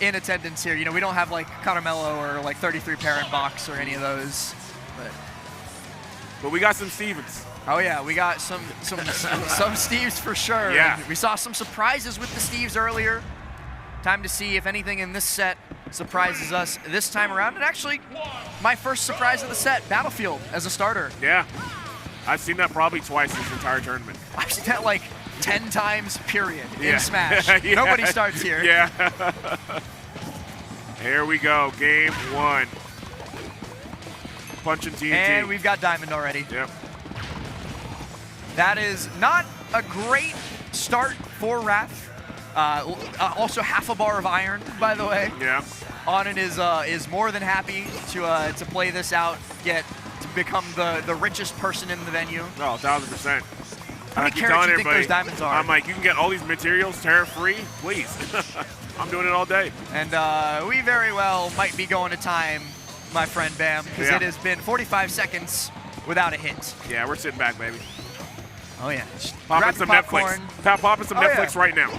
in attendance here. You know, we don't have like Caramello or like 33 Parent Box or any of those. But we got some Stevens. Oh yeah, we got some Steves for sure. Yeah. And we saw some surprises with the Steves earlier. Time to see if anything in this set surprises us this time around. And actually, my first surprise of the set, Battlefield as a starter. Yeah. I've seen that probably twice this entire tournament. I've seen that like 10 times, period, Yeah. in Smash. Yeah. Nobody starts here. Yeah. Here we go, game 1. Punching TNT. And we've got Diamond already. Yep. That is not a great start for Wrath. Also half a bar of iron, by the way. Yeah. Onin is more than happy to play this out, to become the richest person in the venue. Oh, 1,000%. How many carats do you think those diamonds are? I'm like, you can get all these materials tariff-free, please. I'm doing it all day. And we very well might be going to time, my friend Bam, because it has been 45 seconds without a hit. Yeah, we're sitting back, baby. Oh yeah. Popping some Netflix. Popping some Netflix right now.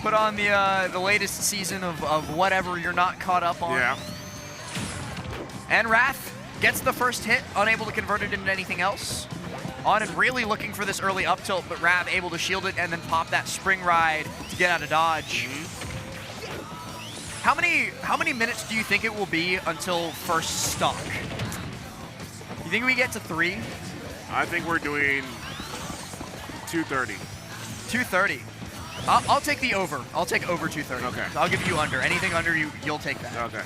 Put on the latest season of whatever you're not caught up on. Yeah. And Wrath gets the first hit, unable to convert it into anything else. Onin really looking for this early up tilt, but Rav able to shield it and then pop that spring ride to get out of dodge. How many minutes do you think it will be until first stock? You think we get to 3? I think we're doing 2:30. 2:30. I'll take the over. I'll take over 2:30. Okay. I'll give you under. Anything under, you'll take that. Okay.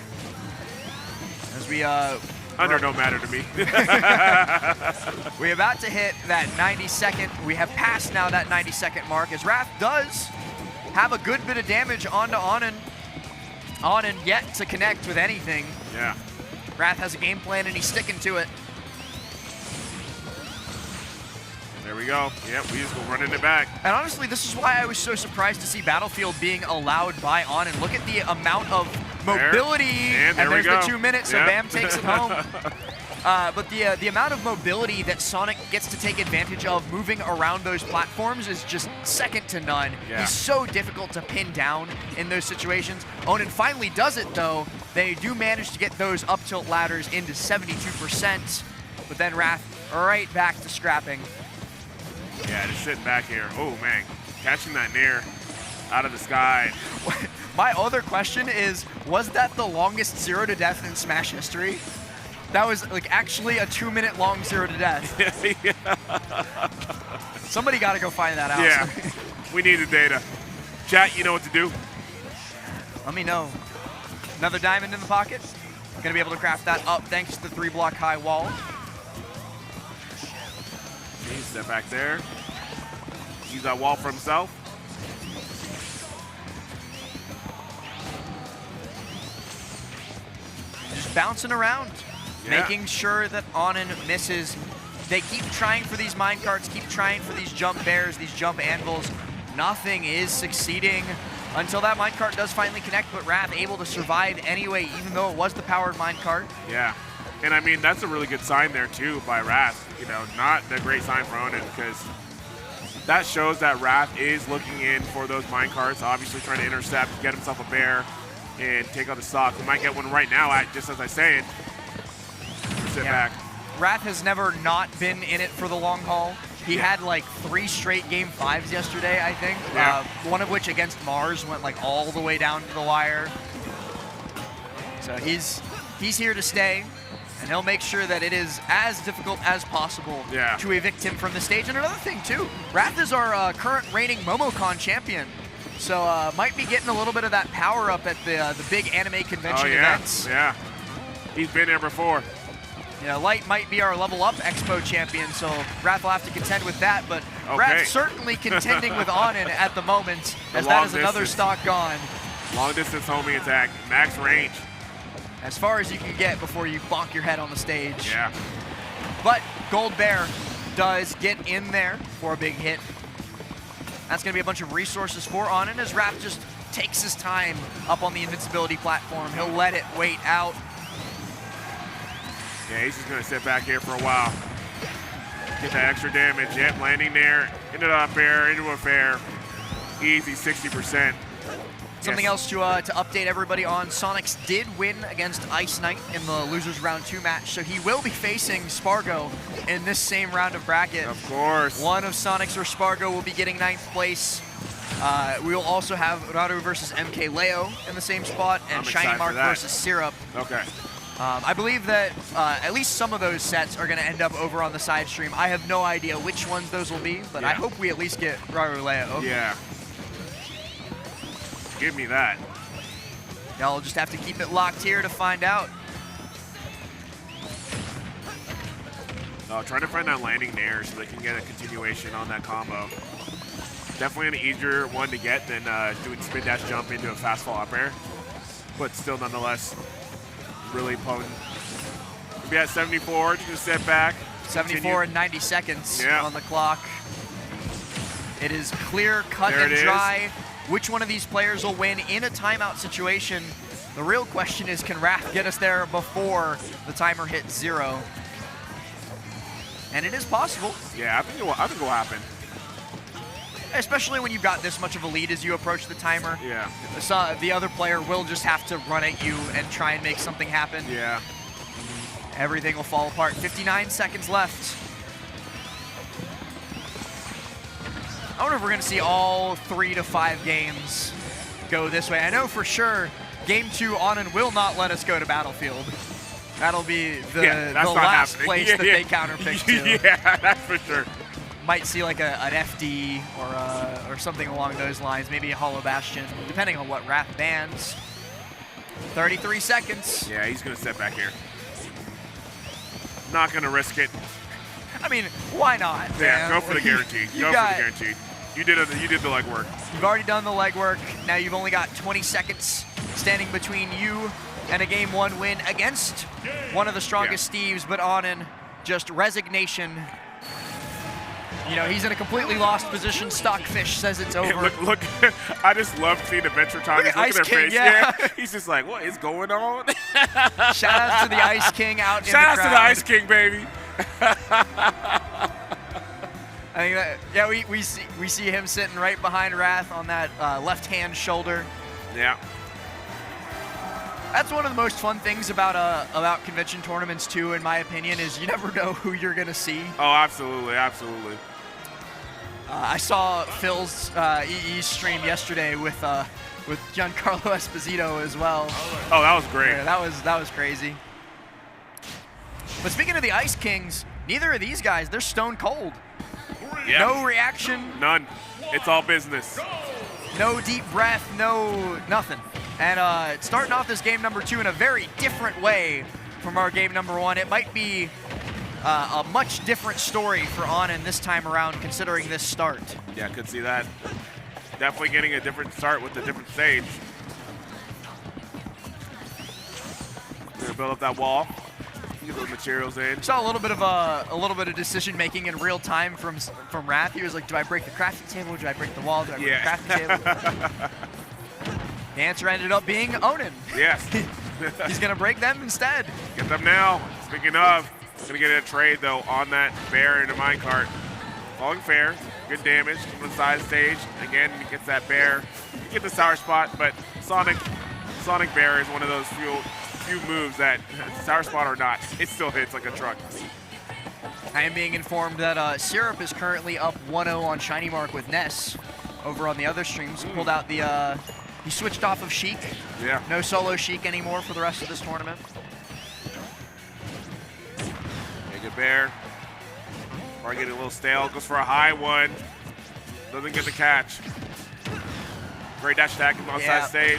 As we under don't matter to me. We're about to hit that 90-second. We have passed now that 90-second mark as Wrath does have a good bit of damage onto Onin. Onin yet to connect with anything. Yeah. Wrath has a game plan and he's sticking to it. There we go. Yep, we just go running it back. And honestly, this is why I was so surprised to see Battlefield being allowed by Onin. Look at the amount of mobility. And there's the 2 minutes, so Bam takes it home. But the amount of mobility that Sonic gets to take advantage of moving around those platforms is just second to none. Yeah. He's so difficult to pin down in those situations. Onin finally does it, though. They do manage to get those up tilt ladders into 72%. But then Wrath right back to scrapping. Yeah, just sitting back here. Oh, man. Catching that nair out of the sky. My other question is, was that the longest 0 to death in Smash history? That was like actually a 2-minute long 0 to death. Somebody got to go find that out. Yeah, we need the data. Chat, you know what to do. Let me know. Another diamond in the pocket. Gonna be able to craft that up thanks to the 3-block high wall. Okay, step back there. Use that wall for himself. Just bouncing around, making sure that Onin misses. They keep trying for these minecarts, keep trying for these jump bears, these jump anvils. Nothing is succeeding until that minecart does finally connect, but Wrath able to survive anyway, even though it was the powered minecart. Yeah. And I mean, that's a really good sign there too by Wrath. You know, not a great sign for Onin, because that shows that Wrath is looking in for those minecarts, obviously trying to intercept, get himself a bear, and take out the stock. We might get one right now, just as I say it. Sit back. Wrath has never not been in it for the long haul. He had like 3 straight game 5s yesterday, I think. Yeah. One of which against Mars went like all the way down to the wire. So he's here to stay. And he'll make sure that it is as difficult as possible to evict him from the stage. And another thing, too, Wrath is our current reigning Momocon champion. So might be getting a little bit of that power up at the big anime convention events. Yeah, he's been there before. You know, Light might be our level up EXPO champion, so Wrath will have to contend with that. But Wrath certainly contending with Onin at the moment, as that is another stock gone. Long distance homing attack, max range. As far as you can get before you bonk your head on the stage. Yeah. But Gold Bear does get in there for a big hit. That's going to be a bunch of resources for Onin as Wrath just takes his time up on the invincibility platform. He'll let it wait out. Yeah, he's just going to sit back here for a while. Get that extra damage. Yep, landing there. Into the up air, into a fair. Easy 60%. Something else to update everybody on, Sonics did win against Ice Knight in the losers round 2 match, so he will be facing Spargo in this same round of bracket. Of course. One of Sonics or Spargo will be getting 9th place. We will also have Raru versus MK Leo in the same spot, and Shiny Mark versus Syrup. Okay. I believe that at least some of those sets are going to end up over on the side stream. I have no idea which ones those will be, but I hope we at least get Raru Leo. Yeah. Give me that. Y'all just have to keep it locked here to find out. Trying to find that landing there so they can get a continuation on that combo. Definitely an easier one to get than doing spin dash jump into a fast fall up air, but still nonetheless really potent. We'll be at 74, just step back. 74 and 90 seconds on the clock. It is clear, cut, and dry. Which one of these players will win in a timeout situation? The real question is, can Wrath get us there before the timer hits 0? And it is possible. Yeah, I think it will happen. Especially when you've got this much of a lead as you approach the timer. Yeah. The other player will just have to run at you and try and make something happen. Yeah. Everything will fall apart. 59 seconds left. I wonder if we're going to see all 3 to 5 games go this way. I know for sure Game 2 Onin will not let us go to Battlefield. That'll be the last place that they counterpick to. Yeah, that's for sure. Might see like an FD or something along those lines, maybe a Hollow Bastion, depending on what Wrath bans. 33 seconds. Yeah, he's going to step back here. Not going to risk it. I mean, why not? Yeah, go for the guarantee. Go for the guarantee. You did the legwork. You've already done the legwork. Now you've only got 20 seconds standing between you and a Game 1 win against one of the strongest Steves, but Onin, just resignation. You know, he's in a completely lost position. Stockfish says it's over. Hey, look, I just love seeing Adventure Time. Look at their face. Yeah. He's just like, what is going on? Shout out to the Ice King out in the crowd. Shout out to the Ice King, baby. I think that, we see him sitting right behind Wrath on that left-hand shoulder. Yeah. That's one of the most fun things about convention tournaments too, in my opinion, is you never know who you're gonna see. Oh, absolutely, absolutely. I saw Phil's EE stream yesterday with Giancarlo Esposito as well. Oh, that was great. Yeah, that was crazy. But speaking of the Ice Kings, neither of these guys, they're stone cold. Yeah. No reaction. None. It's all business. No deep breath, no nothing. And starting off this game number 2 in a very different way from our game number 1. It might be a much different story for Onin this time around, considering this start. Yeah, I could see that. Definitely getting a different start with a different stage. We're gonna build up that wall. Get those materials in. Saw a little bit of decision making in real time from Wrath. He was like, "Do I break the crafting table? Do I break the wall? Do I break the crafting table?" The answer ended up being Onin. Yes. He's gonna break them instead. Get them now. Speaking of, gonna get a trade though on that bear into minecart. Falling fair, good damage from the side stage. Again, he gets that bear. You get the sour spot, but Sonic Bear is one of those few moves that, sour spot or not, it still hits like a truck. I am being informed that Syrup is currently up 1-0 on Shiny Mark with Ness over on the other streams. Pulled out the, he switched off of Sheik. Yeah. No solo Sheik anymore for the rest of this tournament. Yeah, good bear. Probably getting a little stale. Goes for a high one. Doesn't get the catch. Great dash attack on side stage.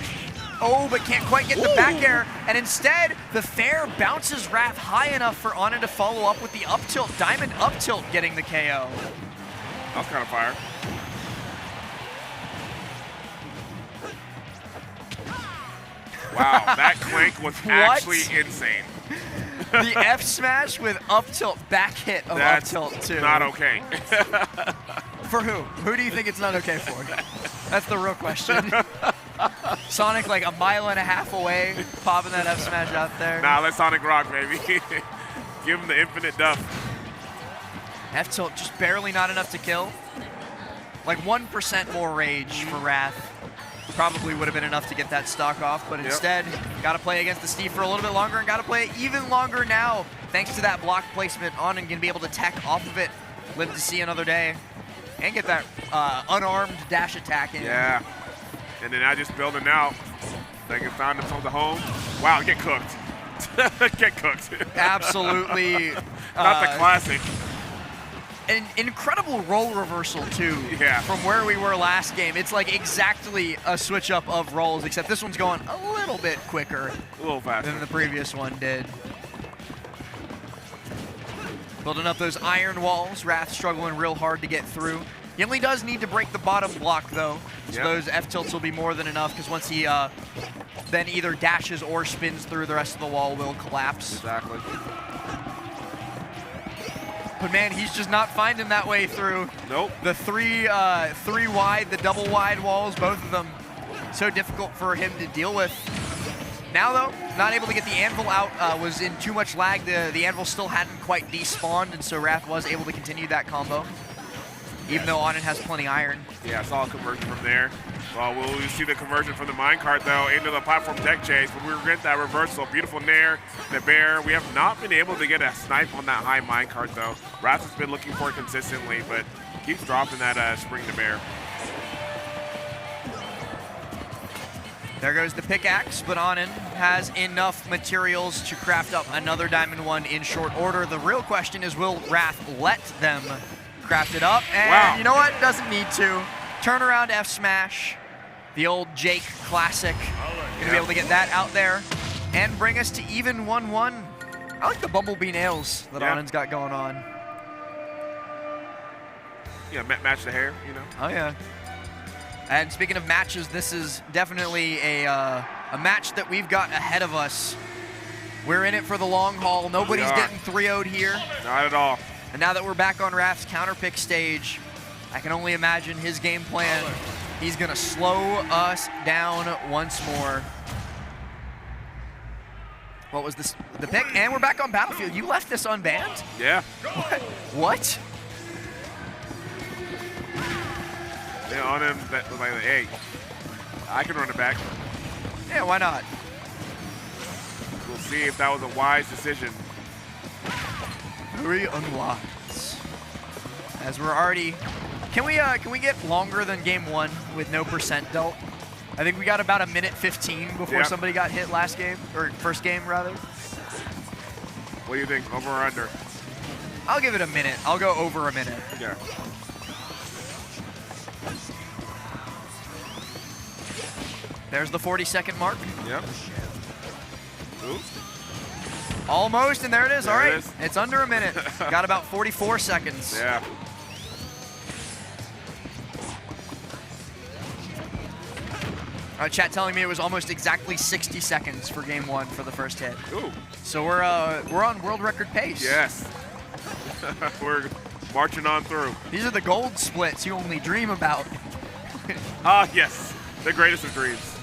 Oh, but can't quite get the back air. And instead, the fair bounces Wrath high enough for Onin to follow up with the up tilt. Diamond up tilt getting the KO. That was kind of fire. Wow, that clank was actually insane. The F smash with up tilt, back hit of up tilt too. Not okay. For who? Who do you think it's not okay for? That's the real question. Sonic like 1.5 miles away, popping that F smash out there. Nah, let Sonic rock, baby. Give him the infinite duff. F tilt just barely not enough to kill. Like 1% more rage for Wrath. probably would have been enough to get that stock off, but instead, got to play against the Steve for a little bit longer and got to play it even longer now. Thanks to that block placement, Onin going to be able to tech off of it, live to see another day, and get that unarmed dash attack in. Yeah, and then now just building out. They can find themselves a home. Wow, get cooked. Get cooked. Absolutely. Not the classic. An incredible role reversal, too, from where we were last game. It's like exactly a switch up of roles, except this one's going a little bit quicker than the previous one did. Building up those iron walls. Wrath struggling real hard to get through. He only does need to break the bottom block, though, so those F-tilts will be more than enough, because once he then either dashes or spins through, the rest of the wall will collapse. Exactly. But man, he's just not finding that way through. Nope. The three wide, the double wide walls, both of them so difficult for him to deal with. Now though, not able to get the anvil out, was in too much lag. The anvil still hadn't quite despawned, and so Wrath was able to continue that combo. Even though Onin has plenty iron. Yeah, I saw a conversion from there. Well, we'll see the conversion from the minecart, though, into the platform deck chase, but we will get that reversal. Beautiful nair, the bear. We have not been able to get a snipe on that high minecart, though. Wrath has been looking for it consistently, but keeps dropping that spring to bear. There goes the pickaxe, but Onin has enough materials to craft up another Diamond 1 in short order. The real question is, will Wrath let them craft it up? And you know what? Doesn't need to. Turnaround F smash. The old Jake classic. Gonna be able to get that out there and bring us to even 1-1. I like the bumblebee nails that Onin's got going on. Yeah, match the hair, you know? Oh, yeah. And speaking of matches, this is definitely a match that we've got ahead of us. We're in it for the long haul. Nobody's getting 3-0'd here. Not at all. And now that we're back on Wrath's counterpick stage, I can only imagine his game plan. He's going to slow us down once more. What was this? The pick? And we're back on Battlefield. You left this unbanned? Yeah. What? Yeah, on him, like, hey, I can run it back. Yeah, why not? We'll see if that was a wise decision. Very unwise. As we're already, can we get longer than game 1 with no percent dealt? I think we got about 1:15 before somebody got hit last game, or first game rather. What do you think, over or under? I'll give it a minute. I'll go over a minute. Yeah. There's the 40-second mark. Yep. Ooh. Almost, and there it is. There all right, it is. It's under a minute. Got about 44 seconds. Yeah. Chat telling me it was almost exactly 60 seconds for game 1 for the first hit. Ooh. So we're on world record pace. Yes. We're marching on through. These are the gold splits you only dream about. Yes. The greatest of dreams.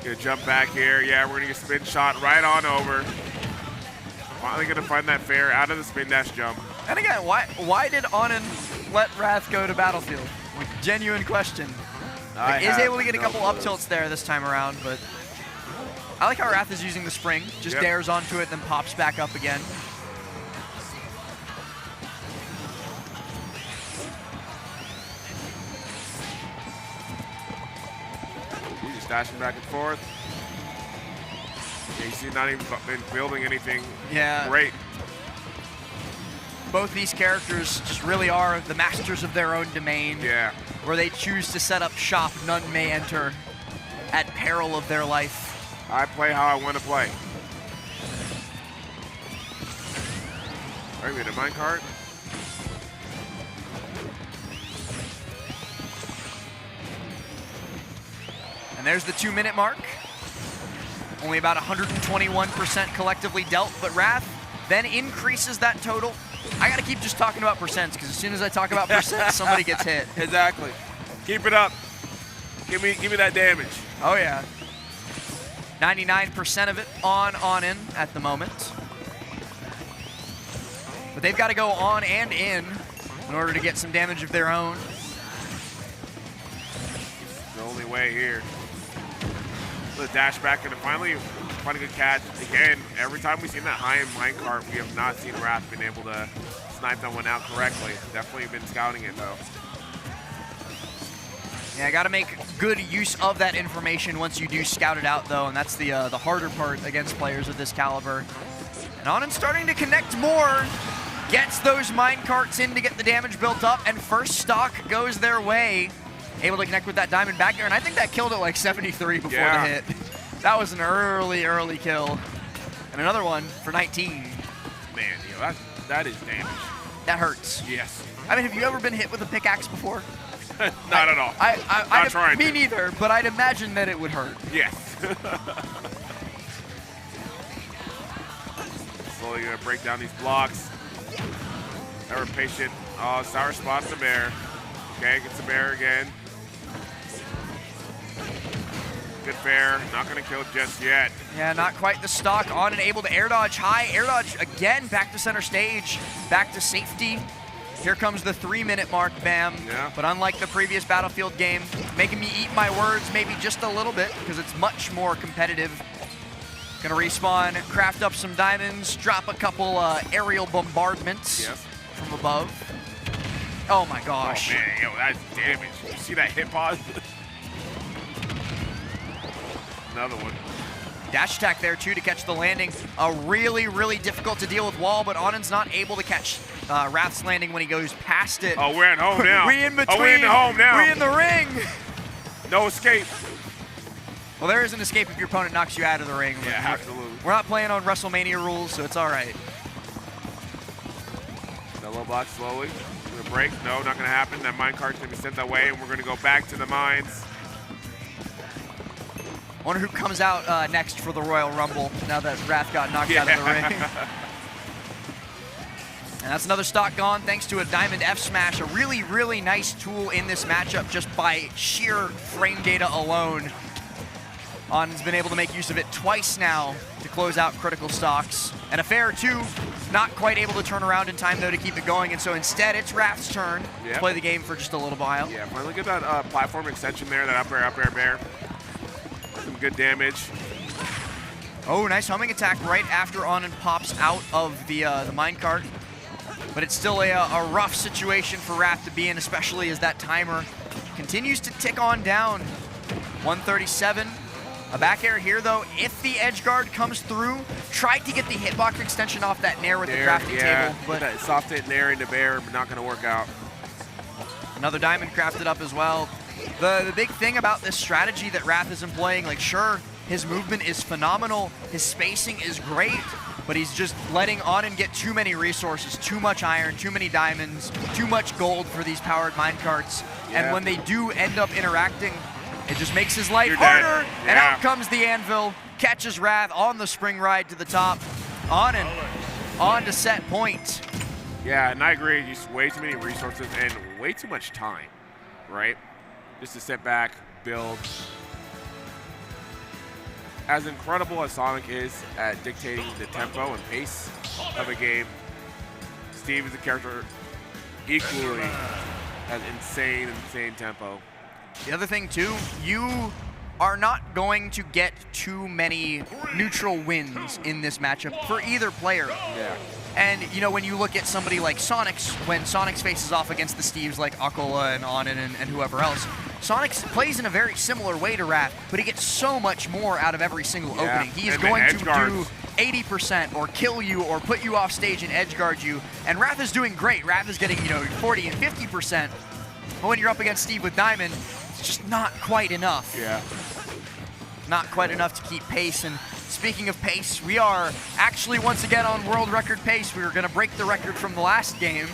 Gonna jump back here. Yeah, we're gonna get spin shot right on over. Finally gonna find that fair out of the spin dash jump. And again, why did Onin let Wrath go to Battlefield? Like, genuine question. Like, is able to get a couple up tilts there this time around, but I like how Wrath is using the spring. Just dares onto it, then pops back up again. He's just dashing back and forth. Yeah, you see, not even been building anything great. Both these characters just really are the masters of their own domain. Yeah. Where they choose to set up shop, none may enter at peril of their life. I play how I want to play. All right, we had a minecart. And there's the 2-minute mark. Only about 121% collectively dealt, but Wrath then increases that total. I gotta keep just talking about percents, because as soon as I talk about percents, somebody gets hit. Exactly. Keep it up. Give me that damage. Oh yeah. 99% of it on Onin at the moment. But they've got to go on and in order to get some damage of their own. away here. The dash back and finally finding a catch. Again, every time we've seen that high-end minecart, we have not seen Wrath been able to snipe that one out correctly. Definitely been scouting it, though. Yeah, got to make good use of that information once you do scout it out, though, and that's the harder part against players of this caliber. And Onin starting to connect more, gets those mine carts in to get the damage built up, and first stock goes their way. Able to connect with that diamond back there, and I think that killed it like 73 before the hit. That was an early kill. And another one for 19. Man, yo, that is damage. That hurts. Yes. I mean, have you ever been hit with a pickaxe before? Not at all. Not trying me to. neither, but I'd imagine that it would hurt. Yes. Slowly gonna break down these blocks. Ever patient. Oh, sour spot the bear. Okay, gets the bear again. Good fair. Not gonna kill just yet. Yeah, not quite the stock. Onin able to air dodge high. Air dodge again, back to center stage, back to safety. Here comes the 3-minute mark, Bam. Yeah. But unlike the previous Battlefield game, making me eat my words maybe just a little bit because it's much more competitive. Gonna respawn, craft up some diamonds, drop a couple aerial bombardments from above. Oh my gosh. Oh man, yo, that's damage. You see that hit pause? Another one. Dash attack there too to catch the landing. A really difficult to deal with wall, but Onin's not able to catch Wrath's landing when he goes past it. Oh, we're at home now. We in between. Oh, we in the home now. We in the ring. No escape. Well, there is an escape if your opponent knocks you out of the ring. Yeah, absolutely. We're not playing on WrestleMania rules, so it's all right. Low block slowly. Gonna break. No, not gonna happen. That minecart's gonna be sent that way, and we're gonna go back to the mines. Wonder who comes out next for the Royal Rumble now that Wrath got knocked out of the ring. And that's another stock gone thanks to a Diamond F Smash, a really nice tool in this matchup just by sheer frame data alone. Onin's been able to make use of it twice now to close out critical stocks. And a fair two, not quite able to turn around in time though to keep it going, and so instead it's Wrath's turn to play the game for just a little while. Yeah, look at that platform extension there, that up air bear. Some good damage. Oh, nice homing attack right after Onin pops out of the minecart. But it's still a rough situation for Wrath to be in, especially as that timer continues to tick on down. 137. A back air here, though. If the edge guard comes through, tried to get the hitbox extension off that nair with the crafting table. But that soft hit nair into bear, but not going to work out. Another diamond crafted up as well. The big thing about this strategy that Wrath is employing, like, sure, his movement is phenomenal, his spacing is great, but he's just letting Onin get too many resources, too much iron, too many diamonds, too much gold for these powered minecarts. Yeah. And when they do end up interacting, it just makes his life harder. Yeah. And out comes the anvil, catches Wrath on the spring ride to the top. Onin on to set point. Yeah, and I agree, just way too many resources and way too much time, right? Just to sit back, build. As incredible as Sonic is at dictating the tempo and pace of a game, Steve is a character equally has insane tempo. The other thing too, you are not going to get too many neutral wins in this matchup for either player. Yeah. And you know, when you look at somebody like Sonic's, when Sonic's faces off against the Steves like Akola and Onin and whoever else, Sonic's plays in a very similar way to Wrath, but he gets so much more out of every single opening. He is going to do 80% or kill you or put you off stage and edge guard you. And Wrath is doing great. Wrath is getting, 40 and 50%. But when you're up against Steve with Diamond, it's just not quite enough. Yeah. Not quite enough to keep pace. And speaking of pace, we are actually once again on world record pace. We were going to break the record from the last game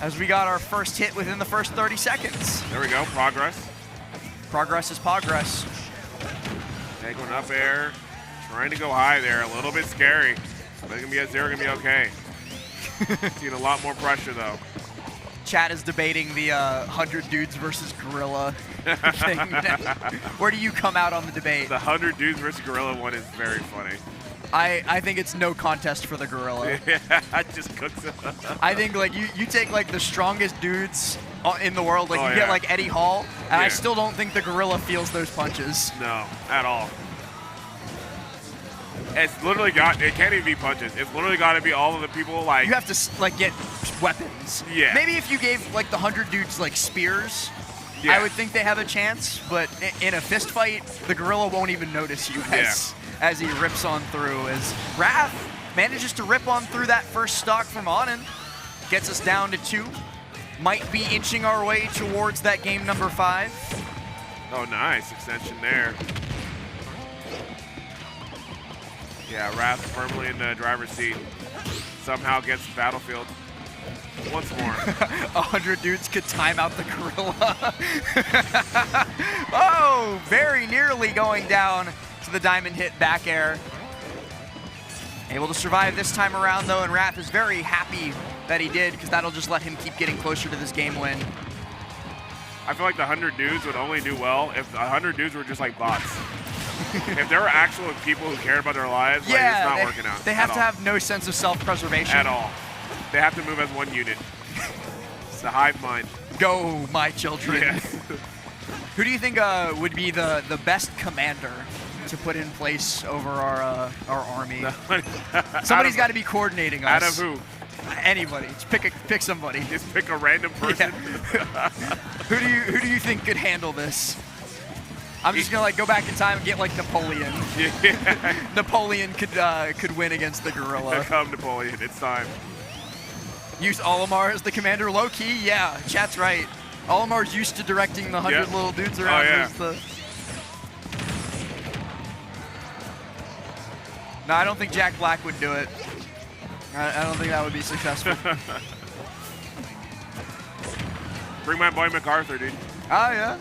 as we got our first hit within the first 30 seconds. There we go, progress. Progress is progress. Okay, going up air, trying to go high there, a little bit scary. But it's gonna be at zero, gonna be okay. Seeing a lot more pressure though. Chat is debating the 100 dudes versus gorilla thing. Where do you come out on the debate? The 100 dudes versus gorilla one is very funny. I think it's no contest for the gorilla. Yeah, it just cooks it. I think like you take like the strongest dudes in the world. Like you get like Eddie Hall, and I Yeah. still don't think the gorilla feels those punches. No, at all. It's literally it can't even be punches. It's literally got to be all of the people like. You have to like get weapons. Yeah. Maybe if you gave like the 100 dudes like spears, Yeah. I would think they have a chance. But in a fist fight, the gorilla won't even notice you as he rips on through. As Wrath manages to rip on through that first stock from Onin, gets us down to 2. Might be inching our way towards that game number 5. Oh, nice extension there. Yeah, Wrath firmly in the driver's seat. Somehow gets Battlefield once more. 100 dudes could time out the gorilla. Oh, very nearly going down to the diamond hit back air. Able to survive this time around though, and Wrath is very happy that he did, because that'll just let him keep getting closer to this game win. I feel like the 100 dudes would only do well if the 100 dudes were just like bots. If there were actual people who cared about their lives, like, it's not working out. They have to have no sense of self-preservation. At all. They have to move as one unit. It's the hive mind. Go, my children. Yes. Who do you think would be the best commander to put in place over our army? Somebody's got to be coordinating us. Out of who? Anybody. Just pick somebody. Just pick a random person. Yeah. Who do you think could handle this? I'm just gonna like go back in time and get like Napoleon. Yeah. Napoleon could win against the gorilla. Come Napoleon, it's time. Use Olimar as the commander, low key. Yeah, chat's right. Olimar's used to directing the 100 little dudes around. Oh, yeah. No, I don't think Jack Black would do it. I don't think that would be successful. Bring my boy MacArthur, dude. Oh yeah.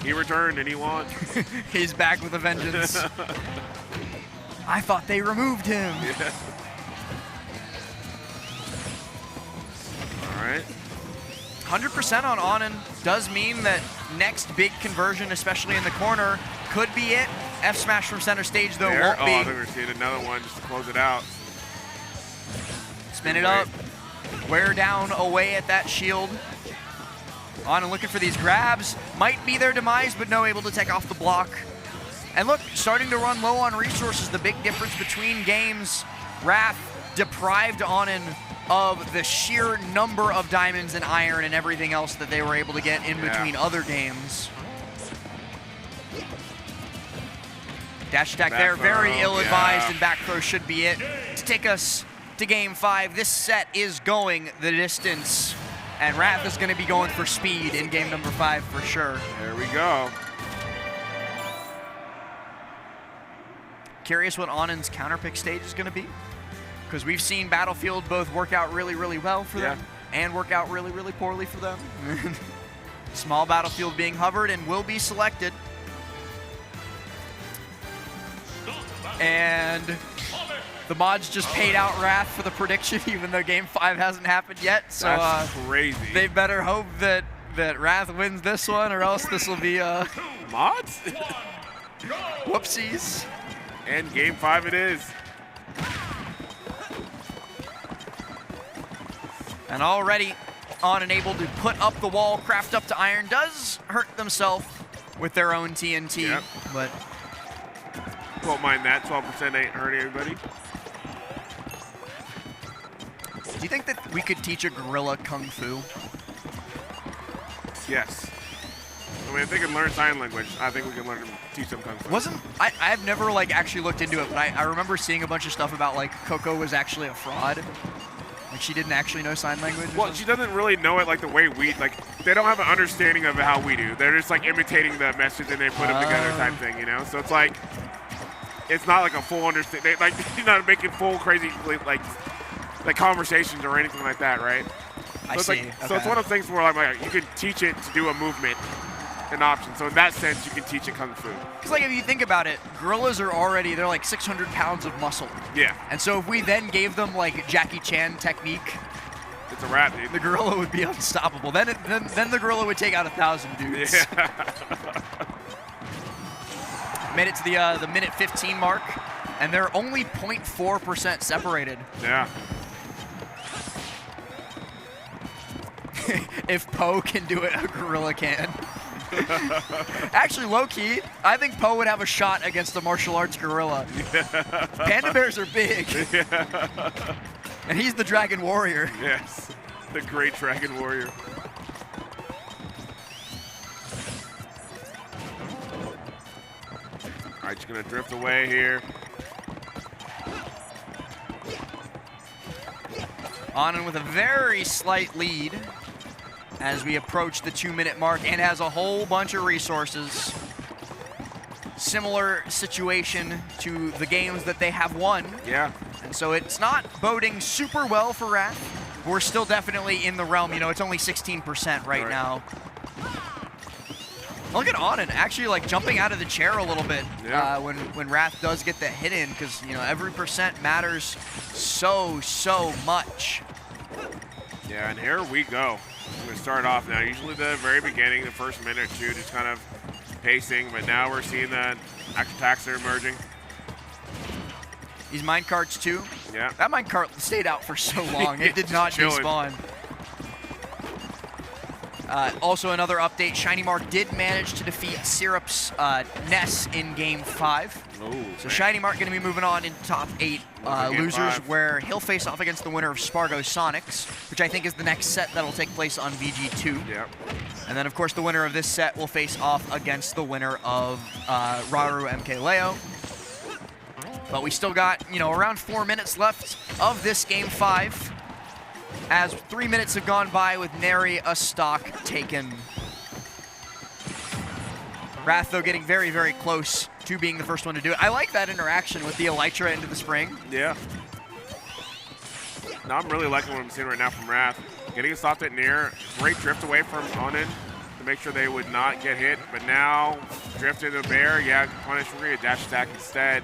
He returned and he won. He's back with a vengeance. I thought they removed him. Yeah. All right. 100% on Onin does mean that next big conversion, especially in the corner, could be it. F smash from center stage though won't be. I think we're seeing another one just to close it out. Spin it up. Wear down away at that shield. Onin looking for these grabs. Might be their demise, but no, able to take off the block. And look, starting to run low on resources. The big difference between games, Wrath deprived Onin of the sheer number of diamonds and iron and everything else that they were able to get in between other games. Dash attack there, very ill-advised, and back throw should be it to take us to game 5. This set is going the distance, and Wrath is going to be going for speed in game number 5 for sure. There we go. Curious what Onin's counterpick stage is going to be, because we've seen Battlefield both work out really, really well for them and work out really, really poorly for them. Small Battlefield being hovered and will be selected. And the mods just paid out Wrath for the prediction, even though game 5 hasn't happened yet. So that's crazy. They better hope that Wrath wins this one, or else this will be mods. Whoopsies. And game 5 it is. And already Onin able to put up the wall, craft up to iron, does hurt themselves with their own TNT, but won't mind that. 12% ain't hurting everybody. Do you think that we could teach a gorilla kung fu? Yes. I mean, if they can learn sign language, I think we can teach them kung fu. I've never like actually looked into it, but I remember seeing a bunch of stuff about like Coco was actually a fraud. Like she didn't actually know sign language. Well, she doesn't really know it like the way we, like, they don't have an understanding of how we do. They're just like imitating the message and they put them together type thing, you know? So it's like, it's not like a full understanding. Like, you're not making full crazy, like conversations or anything like that, right? I see. Like, so it's one of those things where like you can teach it to do a movement, an option. So in that sense, you can teach it kung fu. Because like if you think about it, gorillas are already, they're like 600 pounds of muscle. Yeah. And so if we then gave them like Jackie Chan technique, it's a wrap, dude. The gorilla would be unstoppable. Then the gorilla would take out 1,000 dudes. Yeah. Made it to the minute 15 mark, and they're only 0.4% separated. Yeah. if Poe can do it, a gorilla can. Actually, low-key, I think Poe would have a shot against a martial arts gorilla. Panda bears are big. And he's the Dragon Warrior. Yes, the great Dragon Warrior. All right, just going to drift away here. Onin with a very slight lead as we approach the 2-minute mark and has a whole bunch of resources. Similar situation to the games that they have won. Yeah. And so it's not boding super well for Wrath. We're still definitely in the realm. You know, it's only 16% right now. Look at Onin actually like jumping out of the chair a little bit when Wrath does get the hit in, because you know every percent matters so much. Yeah, and here we go. I'm going to start off now. Usually the very beginning, the first minute or two, just kind of pacing, but now we're seeing that action attacks are emerging. These mine carts too. Yeah. That mine cart stayed out for so long. It did not despawn. Also another update, Shiny Mark did manage to defeat Syrup's Ness in Game 5. Ooh, so man. Shiny Mark going to be moving on into top 8 losers, where he'll face off against the winner of Spargo Sonics, which I think is the next set that'll take place on VG2. Yep. And then, of course, the winner of this set will face off against the winner of Raru MK Leo. But we still got, you know, around 4 minutes left of this Game 5. As 3 minutes have gone by with nary a stock taken. Wrath, though, getting very, very close to being the first one to do it. I like that interaction with the Elytra into the spring. Yeah. No, I'm really liking what I'm seeing right now from Wrath. Getting a stopped at near. Great drift away from Onin to make sure they would not get hit. But now, drift into the bear. Yeah, punish for a dash attack instead.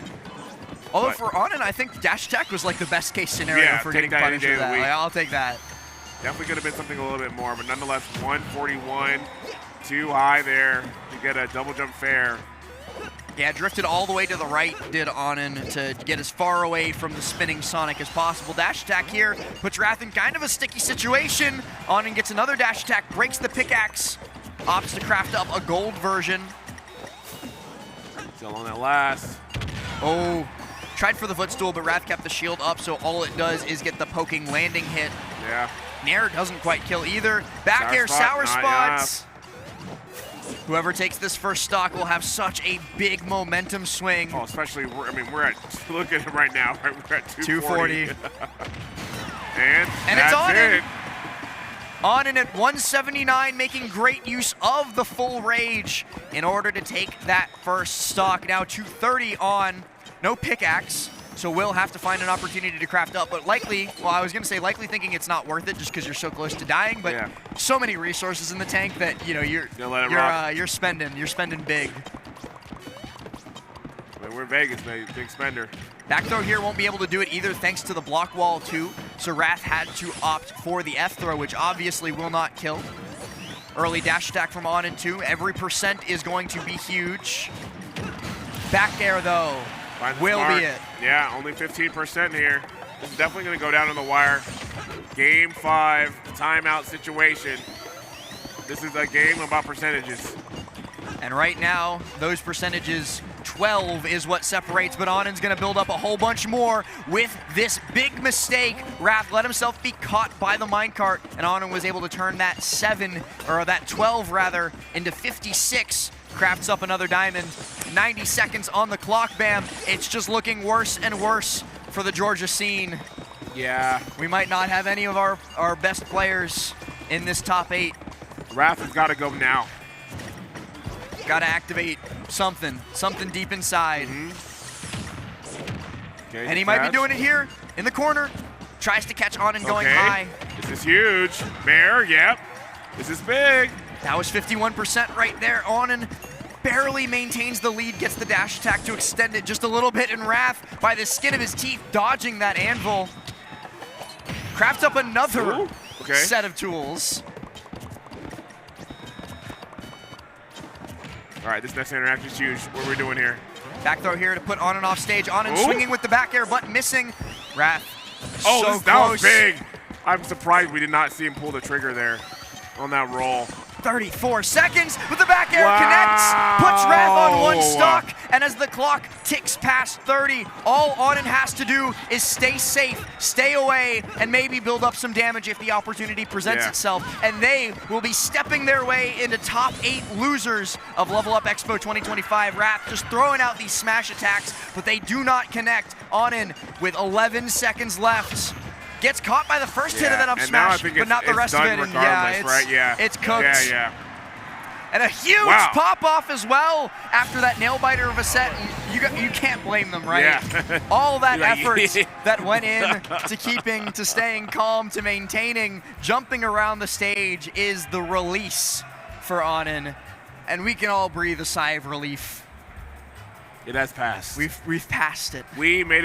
Although for Onin, I think dash attack was like the best case scenario for getting punished for that. Like, I'll take that. Definitely could have been something a little bit more, but nonetheless, 141, too high there to get a double jump fair. Yeah, drifted all the way to the right, did Onin, to get as far away from the spinning Sonic as possible. Dash attack here puts Wrath in kind of a sticky situation. Onin gets another dash attack, breaks the pickaxe, opts to craft up a gold version. Still on that last. Oh. Tried for the footstool, but Wrath kept the shield up, so all it does is get the poking landing hit. Yeah. Nair doesn't quite kill either. Back air, sour spots. Whoever takes this first stock will have such a big momentum swing. Oh, especially, I mean, we're at, look at it right now, right? We're at 240. and it's Onin. Onin at 179, making great use of the full rage in order to take that first stock. Now 230 on. No pickaxe, so we'll have to find an opportunity to craft up, but likely, well, I was going to say likely thinking it's not worth it just because you're so close to dying, but so many resources in the tank that, you know, you're spending big. But we're Vegas, big spender. Back throw here won't be able to do it either thanks to the block wall too, so Wrath had to opt for the F throw, which obviously will not kill. Early dash attack from Onin too. Every percent is going to be huge. Back air though. Will be it. Yeah, only 15% here. This is definitely going to go down on the wire. Game 5, timeout situation. This is a game about percentages. And right now, those percentages, 12 is what separates, but Onin's going to build up a whole bunch more with this big mistake. Wrath let himself be caught by the minecart, and Onin was able to turn that 12 rather, into 56. Crafts up another diamond. 90 seconds on the clock, Bam. It's just looking worse and worse for the Georgia scene. Yeah. We might not have any of our best players in this top 8. Wrath has got to go now. Got to activate something deep inside. Okay, and he might be doing it here in the corner. Tries to catch Onin going high. This is huge. Bear, yep. This is big. That was 51% right there. Onin barely maintains the lead, gets the dash attack to extend it just a little bit, and Wrath, by the skin of his teeth, dodging that anvil. Crafts up another set of tools. All right, this next interaction is huge. What are we doing here? Back throw here to put Onin off stage. Onin swinging with the back air, but missing. Wrath, that was big. I'm surprised we did not see him pull the trigger there. on that roll. 34 seconds with the back air connects, puts Wrath on one stock, and as the clock ticks past 30, all Onin has to do is stay safe, stay away, and maybe build up some damage if the opportunity presents itself, and they will be stepping their way into top 8 losers of Level Up Expo 2025. Wrath just throwing out these smash attacks, but they do not connect. Onin with 11 seconds left. Gets caught by the first hit of that up smash, but not the rest of it. And it's cooked. And a huge pop-off as well after that nail-biter of a set. And you can't blame them, right? All that effort that went in to staying calm, to maintaining, jumping around the stage is the release for Onin. And we can all breathe a sigh of relief. It has passed. We've passed it. We made it